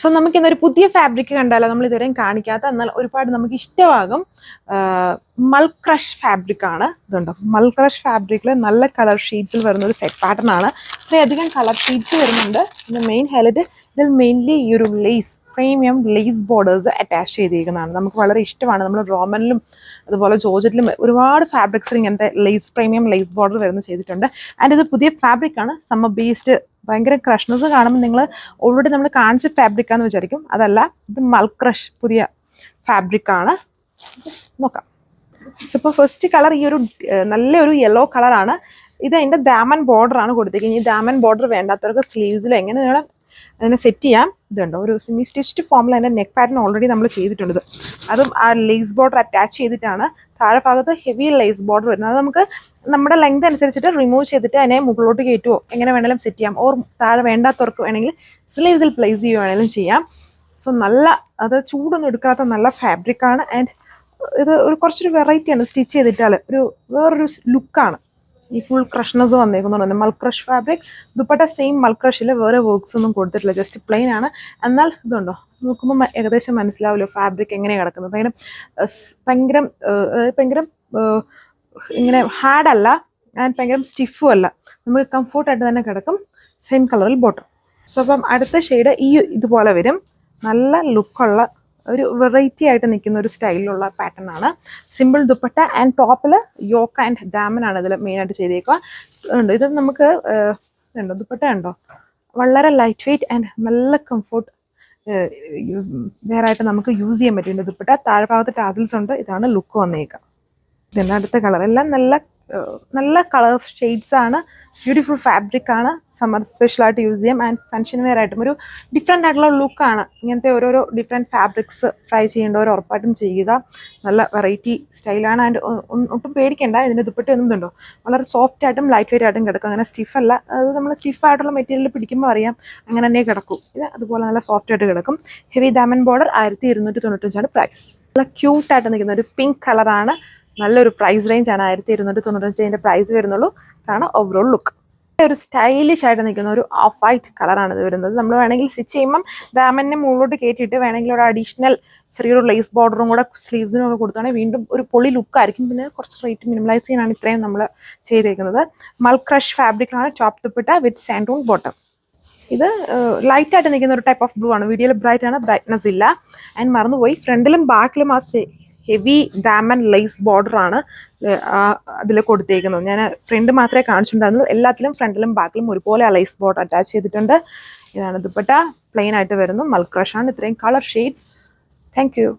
So നമുക്ക് ഇന്നൊരു പുതിയ ഫാബ്രിക് കണ്ടാലോ, നമ്മൾ ഇതുവരെയും കാണിക്കാത്ത എന്നാൽ ഒരുപാട് നമുക്ക് ഇഷ്ടമാകും. മൾ ക്രഷ് ഫാബ്രിക് ആണ്. ഇതുണ്ടോ, മൾ ക്രഷ് ഫാബ്രിക്കിൽ നല്ല കളർ ഷീറ്റ്സിൽ വരുന്ന ഒരു സെറ്റ് പാറ്റേൺ ആണ്. ഇത്രയധികം കളർ ഷീറ്റ്സ് വരുന്നുണ്ട്. ഇതിന്റെ മെയിൻ ഹൈലൈറ്റ് ഇതിൽ മെയിൻലി ഈ ഒരു lace, premium lace borders attach ചെയ്തിരിക്കുന്നതാണ്. നമുക്ക് വളരെ ഇഷ്ടമാണ്. നമ്മൾ റോമനിലും അതുപോലെ ജോർജറ്റിലും ഒരുപാട് ഫാബ്രിക്സിൽ ഇങ്ങനത്തെ ലേസ്, പ്രീമിയം ലേസ് ബോർഡർ വരുന്ന ചെയ്തിട്ടുണ്ട്. ആൻഡ് ഇത് പുതിയ ഫാബ്രിക് ആണ്, സമ്മർ ബേസ്ഡ്. ഭയങ്കര ക്രഷ്നസ് കാണുമ്പോൾ നിങ്ങൾ ഓൾറെഡി നമ്മൾ കാണിച്ച ഫാബ്രിക് ആണെന്ന് വിചാരിക്കും. അതല്ല, ഇത് മൾ ക്രഷ് പുതിയ ഫാബ്രിക് ആണ്. നോക്കാം. ഇപ്പോൾ ഫസ്റ്റ് കളർ ഈ ഒരു നല്ലൊരു യെല്ലോ കളറാണ്. ഇത് അതിൻ്റെ ദാമൻ ബോർഡർ ആണ് കൊടുത്തിരിക്കുന്നത്. ഈ ദാമൻ ബോർഡർ വേണ്ടാത്തവർക്ക് സ്ലീവ്സിൽ എങ്ങനെ വേണം അതിനെ സെറ്റ് ചെയ്യാം. ഇതുണ്ടോ, ഒരു സെമി സ്റ്റിച്ച്ഡ് ഫോമിൽ അതിൻ്റെ നെക്ക് പാറ്റേൺ ഓൾറെഡി നമ്മൾ ചെയ്തിട്ടുണ്ട്. അതും ആ ലേസ് ബോർഡർ അറ്റാച്ച് ചെയ്തിട്ടാണ്. താഴെ ഭാഗത്ത് ഹെവി ലേസ് ബോർഡർ വരുന്നത്. അത് നമുക്ക് നമ്മുടെ ലെങ്ത് അനുസരിച്ചിട്ട് റിമൂവ് ചെയ്തിട്ട് അതിനെ മുകളിലോട്ട് കയറ്റുമോ എങ്ങനെ വേണമെങ്കിലും സെറ്റ് ചെയ്യാം. ഓർ താഴെ വേണ്ടാത്തവർക്ക് വേണമെങ്കിൽ സ്ലീവ്സിൽ പ്ലേസ് ചെയ്യുക വേണമെങ്കിലും ചെയ്യാം. സോ നല്ല, അത് ചൂടൊന്നും എടുക്കാത്ത നല്ല ഫാബ്രിക്കാണ്. ആൻഡ് ഇത് ഒരു കുറച്ചൊരു വെറൈറ്റിയാണ്. സ്റ്റിച്ച് ചെയ്തിട്ടാൽ വേറൊരു ലുക്കാണ്. ഈ ഫുൾ ക്രഷ്നസ് വന്നേക്കുന്നുണ്ട്. Mul crush fabric. Dupatta same mul ക്രഷിൽ വേറെ വർക്ക്സ് ഒന്നും കൊടുത്തിട്ടില്ല, ജസ്റ്റ് പ്ലെയിൻ ആണ്. എന്നാൽ ഇതുണ്ടോ, നോക്കുമ്പോൾ ഏകദേശം മനസ്സിലാവുമല്ലോ ഫാബ്രിക് എങ്ങനെയാണ് കിടക്കുന്നത്. ഭയങ്കര ഇങ്ങനെ ഹാർഡല്ല ആൻഡ് ഭയങ്കര സ്റ്റിഫും അല്ല. നമുക്ക് കംഫോർട്ടായിട്ട് തന്നെ കിടക്കും. സെയിം കളറിൽ ബോട്ടം. സോ അപ്പം അടുത്ത ഷെയ്ഡ് ഈ ഇതുപോലെ വരും. നല്ല ലുക്കുള്ള ഒരു വെറൈറ്റി ആയിട്ട് നിൽക്കുന്ന ഒരു സ്റ്റൈലിലുള്ള പാറ്റേൺ ആണ്. സിമ്പിൾ ദുപ്പട്ട ആൻഡ് ടോപ്പിൽ യോക്ക് ആൻഡ് ഡാമൻ ആണ് ഇതിൽ മെയിനായിട്ട് ചെയ്തേക്കുക. ഇത് നമുക്ക് ഉണ്ടോ, ദുപ്പട്ട ഉണ്ടോ, വളരെ ലൈറ്റ് വെയ്റ്റ് ആൻഡ് നല്ല കംഫോർട്ട് വേറെ ആയിട്ട് നമുക്ക് യൂസ് ചെയ്യാൻ പറ്റും. ദുപ്പട്ട താഴെ ഭാഗത്ത് ടാസിൽസ് ഉണ്ട്. ഇതാണ് ലുക്ക് വന്നേക്കുക. ഇതെല്ലാം അടുത്ത കളർ, എല്ലാം നല്ല കളർ ഷെയ്ഡ്സ് ആണ്. ബ്യൂട്ടിഫുൾ ഫാബ്രിക് ആണ്. സമ്മർ സ്പെഷ്യലായിട്ട് യൂസ് ചെയ്യാം. ആൻഡ് ഫങ്ഷൻ വെയർ ആയിട്ടും ഒരു ഡിഫറെൻ്റ് ആയിട്ടുള്ള ലുക്കാണ്. ഇങ്ങനത്തെ ഓരോരോ ഡിഫറെൻറ്റ് ഫാബ്രിക്സ് ട്രൈ ചെയ്യേണ്ടവർ ഉറപ്പായിട്ടും ചെയ്യുക. നല്ല വെറൈറ്റി സ്റ്റൈലാണ്. ആൻഡ് ഒട്ടും പേടിക്കേണ്ട. ഇതിൻ്റെ ദുപ്പട്ടയൊന്നും ഇതുണ്ടോ, വളരെ സോഫ്റ്റ് ആയിട്ടും ലൈറ്റ് വെയിറ്റ് ആയിട്ടും കിടക്കും. അങ്ങനെ സ്റ്റിഫല്ല. അത് നമ്മൾ സ്റ്റിഫായിട്ടുള്ള മെറ്റീരിയൽ പിടിക്കുമ്പോൾ അറിയാം അങ്ങനെ തന്നെ കിടക്കും. ഇത് അതുപോലെ നല്ല സോഫ്റ്റ് ആയിട്ട് കിടക്കും. ഹെവി ഡാമൻ ബോർഡർ 1295 പ്രൈസ്. നല്ല ക്യൂട്ടായിട്ട് നിൽക്കുന്ന ഒരു പിങ്ക് കളറാണ്. നല്ലൊരു പ്രൈസ് റേഞ്ച് ആണ്. 1295 പ്രൈസ് വരുന്നുള്ളൂ. ആണ് ഓവറോൾ ലുക്ക്. ഒരു സ്റ്റൈലിഷ് ആയിട്ട് നിൽക്കുന്ന ഒരു ഓഫ് വൈറ്റ് കളറാണ് ഇത് വരുന്നത്. നമ്മൾ വേണമെങ്കിൽ സ്റ്റിച്ച് ചെയ്യുമ്പം ഡാമനെ മുകളിലോട്ട് കയറ്റിയിട്ട് വേണമെങ്കിൽ ഒരു അഡീഷണൽ ചെറിയൊരു ലേസ് ബോർഡറും കൂടെ സ്ലീവ്സിനും ഒക്കെ കൊടുത്താണെങ്കിൽ വീണ്ടും ഒരു പൊളി ലുക്കായിരിക്കും. പിന്നെ കുറച്ച് റേറ്റ് മിനിമലൈസ് ചെയ്യാനാണ് ഇത്രയും നമ്മൾ ചെയ്തേക്കുന്നത്. മൾ ക്രഷ് ഫാബ്രിക്കാണ്. ടോപ്പ് ദുപ്പട്ട വിത്ത് സാൻഡൂൺ ബോട്ടം. ഇത് ലൈറ്റ് ആയിട്ട് നിൽക്കുന്ന ഒരു ടൈപ്പ് ഓഫ് ബ്ലൂ ആണ്. വീഡിയോയിൽ ബ്രൈറ്റ് ആണ്, ബ്രൈറ്റ്നസ് ഇല്ല. ആൻഡ് മറന്നുപോയി, ഫ്രണ്ടിലും ബാക്കിലും ആ ഹെവി ഡാമൻ ലേസ് ബോർഡർ ആണ് അതിൽ കൊടുത്തേക്കുന്നത്. ഞാൻ ഫ്രണ്ട് മാത്രമേ കാണിച്ചിട്ടുണ്ടായിരുന്നുള്ളൂ. എല്ലാത്തിലും ഫ്രണ്ടിലും ബാക്കിലും ഒരുപോലെ ആ ലേസ് ബോർഡർ അറ്റാച്ച് ചെയ്തിട്ടുണ്ട്. ഇതാണ് ദുപ്പട്ട. പ്ലെയിൻ ആയിട്ട് വരുന്നു. മൾ ക്രഷ് ആണ്. ഇത്രയും കളർ ഷെയ്ഡ്സ്. Thank you.